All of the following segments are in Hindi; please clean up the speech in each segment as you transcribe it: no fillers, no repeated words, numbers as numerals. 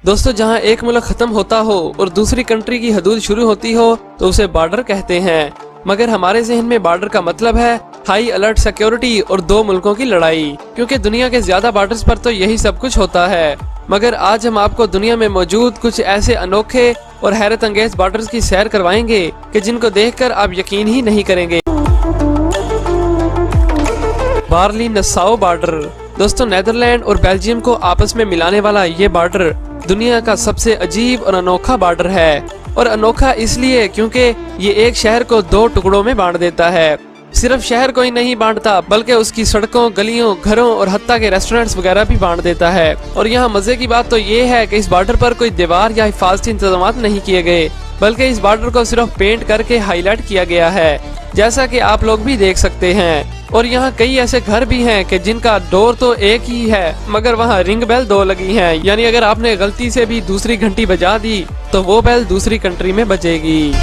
दोस्तों जहां एक मुल्क खत्म होता हो और दूसरी कंट्री की हदूद शुरू होती हो तो उसे बॉर्डर कहते हैं, मगर हमारे ज़हन में बॉर्डर का मतलब है हाई अलर्ट सिक्योरिटी और दो मुल्कों की लड़ाई, क्योंकि दुनिया के ज्यादा बॉर्डर्स पर तो यही सब कुछ होता है। मगर आज हम आपको दुनिया में मौजूद कुछ ऐसे अनोखे और हैरत अंगेज बॉर्डर्स की सैर करवाएंगे कि जिनको देखकर आप यकीन ही नहीं करेंगे। Baarle Nassau border. दोस्तों नीदरलैंड और बेल्जियम को आपस में मिलाने वाला ये बॉर्डर दुनिया का सबसे अजीब और अनोखा बॉर्डर है, और अनोखा इसलिए क्योंकि ये एक शहर को दो टुकड़ों में बांट देता है। सिर्फ शहर को ही नहीं बांटता बल्कि उसकी सड़कों, गलियों, घरों और हत्ता के रेस्टोरेंट्स वगैरह भी बांट देता है। और यहाँ मजे की बात तो ये है कि इस बॉर्डर पर कोई दीवार या हिफाजती इंतजाम नहीं किए गए, बल्कि इस बॉर्डर को सिर्फ पेंट करके हाईलाइट किया गया है, जैसा कि आप लोग भी देख सकते हैं। और यहाँ कई ऐसे घर भी हैं कि जिनका डोर तो एक ही है मगर वहाँ रिंग बेल दो लगी हैं, यानी अगर आपने गलती से भी दूसरी घंटी बजा दी तो वो बेल दूसरी कंट्री में बजेगी।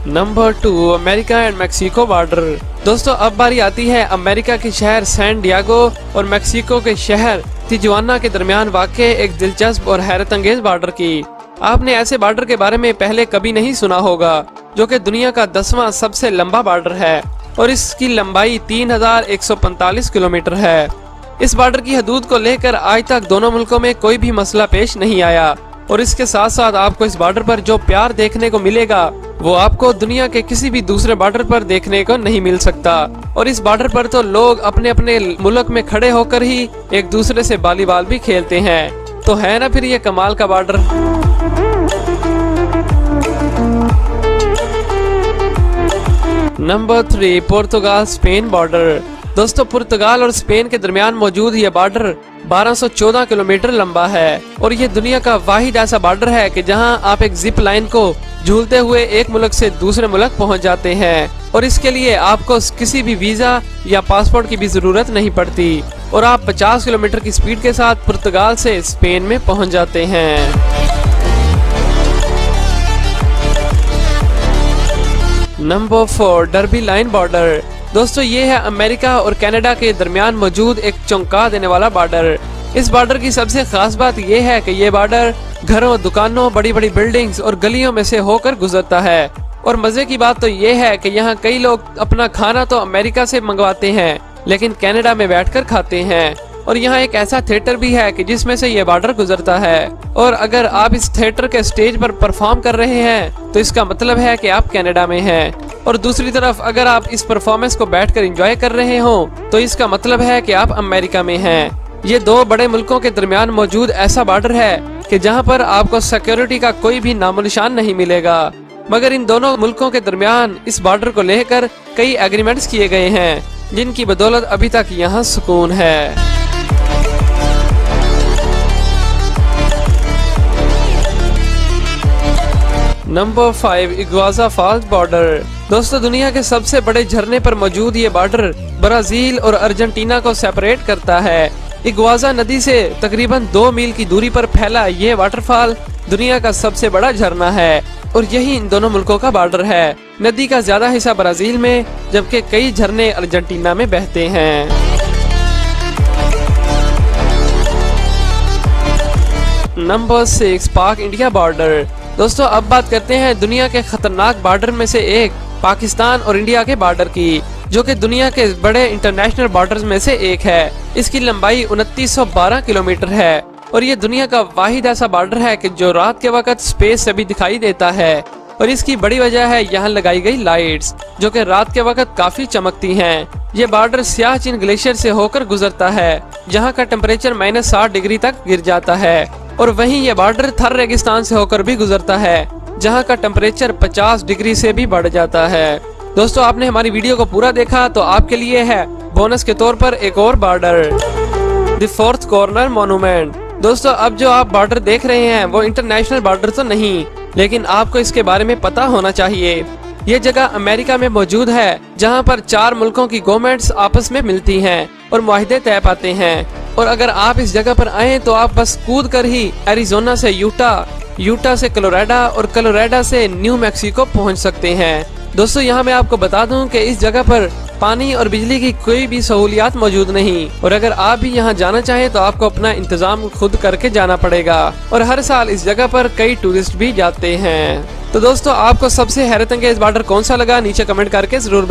Number 2, America and Mexico border. दोस्तों अब बारी आती है अमेरिका के शहर सैन डिएगो और मैक्सिको के शहर तिजुआना के दरमियान वाक़े एक दिलचस्प और हैरत अंगेज बॉर्डर की। आपने ऐसे बॉर्डर के बारे में पहले कभी नहीं सुना होगा, जो कि दुनिया का 10वां सबसे लंबा बॉर्डर है और इसकी लंबाई 3145 किलोमीटर है। इस बॉर्डर की हदूद को लेकर आज तक दोनों मुल्कों में कोई भी मसला पेश नहीं आया, और इसके साथ साथ आपको इस बॉर्डर पर जो प्यार देखने को मिलेगा वो आपको दुनिया के किसी भी दूसरे बॉर्डर पर देखने को नहीं मिल सकता। और इस बॉर्डर पर तो लोग अपने अपने मुल्क में खड़े होकर ही एक दूसरे से वॉलीबॉल भी खेलते हैं। तो है ना फिर ये कमाल का बॉर्डर। नंबर 3, पुर्तगाल स्पेन बॉर्डर। दोस्तों पुर्तगाल और स्पेन के दरमियान मौजूद ये बॉर्डर 1214 किलोमीटर लंबा है, और ये दुनिया का वाहिद ऐसा बॉर्डर है कि जहां आप एक जिप लाइन को झूलते हुए एक मुल्क से दूसरे मुल्क पहुंच जाते हैं, और इसके लिए आपको किसी भी वीजा या पासपोर्ट की भी जरूरत नहीं पड़ती, और आप 50 किलोमीटर की स्पीड के साथ पुर्तगाल से स्पेन में पहुंच जाते हैं। Number 4, derby line border. दोस्तों ये है अमेरिका और कनाडा के दरमियान मौजूद एक चौंका देने वाला बॉर्डर। इस बॉर्डर की सबसे खास बात यह है कि ये बॉर्डर घरों, दुकानों, बड़ी बड़ी बिल्डिंग्स और गलियों में से होकर गुजरता है। और मजे की बात तो ये है कि यहाँ कई लोग अपना खाना तो अमेरिका से मंगवाते हैं लेकिन कनाडा में बैठकर खाते हैं। और यहाँ एक ऐसा थिएटर भी है कि जिसमें से ये बॉर्डर गुजरता है, और अगर आप इस थिएटर के स्टेज पर परफॉर्म कर रहे हैं तो इसका मतलब है कि आप कनाडा में हैं। और दूसरी तरफ अगर आप इस परफॉर्मेंस को बैठकर एंजॉय कर रहे हो तो इसका मतलब है कि आप अमेरिका में हैं। ये दो बड़े मुल्कों के दरमियान मौजूद ऐसा बॉर्डर है कि जहाँ पर आपको सिक्योरिटी का कोई भी नामो निशान नहीं मिलेगा, मगर इन दोनों मुल्कों के दरमियान इस बॉर्डर को लेकर कई एग्रीमेंट्स किए गए हैं, जिनकी बदौलत अभी तक यहाँ सुकून है। Number 5, Iguazu Falls border. दोस्तों दुनिया के सबसे बड़े झरने पर मौजूद ये बॉर्डर ब्राजील और अर्जेंटीना को सेपरेट करता है। इग्वाजा नदी से तकरीबन 2 मील की दूरी पर फैला ये वाटरफॉल दुनिया का सबसे बड़ा झरना है, और यही इन दोनों मुल्कों का बॉर्डर है। नदी का ज्यादा हिस्सा ब्राजील में जबकि कई झरने अर्जेंटीना में बहते हैं। नंबर 6, पाक इंडिया बॉर्डर। दोस्तों अब बात करते हैं दुनिया के खतरनाक बॉर्डर में से एक पाकिस्तान और इंडिया के बॉर्डर की, जो कि दुनिया के बड़े इंटरनेशनल बॉर्डर्स में से एक है। इसकी लंबाई 2912 किलोमीटर है, और ये दुनिया का वाहिद ऐसा बॉर्डर है कि जो रात के वक्त स्पेस से भी दिखाई देता है। और इसकी बड़ी वजह है यहाँ लगाई गई लाइट्स, जो कि रात के वक्त काफी चमकती हैं। ये बॉर्डर सियाचिन ग्लेशियर से होकर गुजरता है, जहाँ का टेम्परेचर -60 डिग्री तक गिर जाता है। और वहीं ये बॉर्डर थर रेगिस्तान से होकर भी गुजरता है, जहाँ का टेम्परेचर 50 डिग्री से भी बढ़ जाता है। दोस्तों आपने हमारी वीडियो को पूरा देखा तो आपके लिए है बोनस के तौर पर एक और border, the fourth corner monument. दोस्तों अब जो आप बॉर्डर देख रहे हैं वो इंटरनेशनल बॉर्डर तो नहीं, लेकिन आपको इसके बारे में पता होना चाहिए। ये जगह अमेरिका में मौजूद है, जहाँ पर 4 मुल्कों की गवर्नमेंट्स आपस में मिलती हैं और मुआहदे तय पाते हैं। और अगर आप इस जगह पर आए तो आप बस कूद कर ही एरिजोना से यूटा से कोलोराडो और कोलोराडो से न्यू मैक्सिको पहुंच सकते हैं। दोस्तों यहाँ मैं आपको बता दूं कि इस जगह पर पानी और बिजली की कोई भी सहूलियात मौजूद नहीं, और अगर आप भी यहाँ जाना चाहें तो आपको अपना इंतजाम खुद करके जाना पड़ेगा। और हर साल इस जगह पर कई टूरिस्ट भी जाते हैं। तो दोस्तों, आपको सबसे हैरत अंगेज बॉर्डर कौन सा लगा, नीचे कमेंट करके जरूर